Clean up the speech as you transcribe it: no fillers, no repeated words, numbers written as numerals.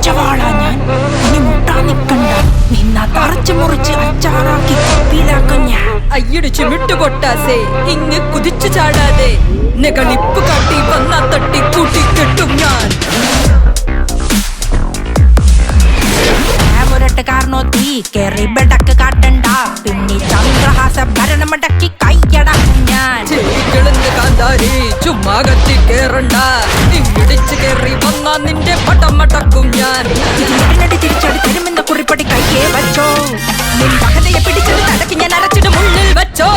പച്ചവാളാ ഞാൻ. ഇനി മുട്ടാ നിക്കണ്ട, നിന്നാ തറച്ചു മുറിച്ച് അച്ചാറാക്കി കുപ്പിയിലാക്കും ഞാൻ. അയ്യടിച്ച് വിട്ടുപൊട്ടാസേ, ഇങ്ങ് കുതിച്ചു ചാടാതെ. നെകളിപ്പ് കാട്ടി വന്നാ തട്ടി കൂട്ടിക്കെട്ടും ഞാൻ. കാരണോത്തി കേറി ബെടക്ക് കാട്ടണ്ട, പിന്നെ ചന്ദ്രഹാസ ഭരണമടക്കി കൈയടക്കും ഞാൻ. ചെളികളെന്ന് കാന്താരി ചുമ്മാ കത്തി കേറണ്ട, ഇടിച്ചു കേറി വന്നാ നിന്റെ പടം മടക്കും ഞാൻ. ഇതിനടി തിരിച്ചടി തരുമെന്ന കുറിപ്പടി കൈയെ വച്ചോ, നിൻ പകതയെ പിടിച്ചത് തടക്കി ഞാൻ അരച്ചിട്ട് മുള്ളിൽ വെച്ചോ.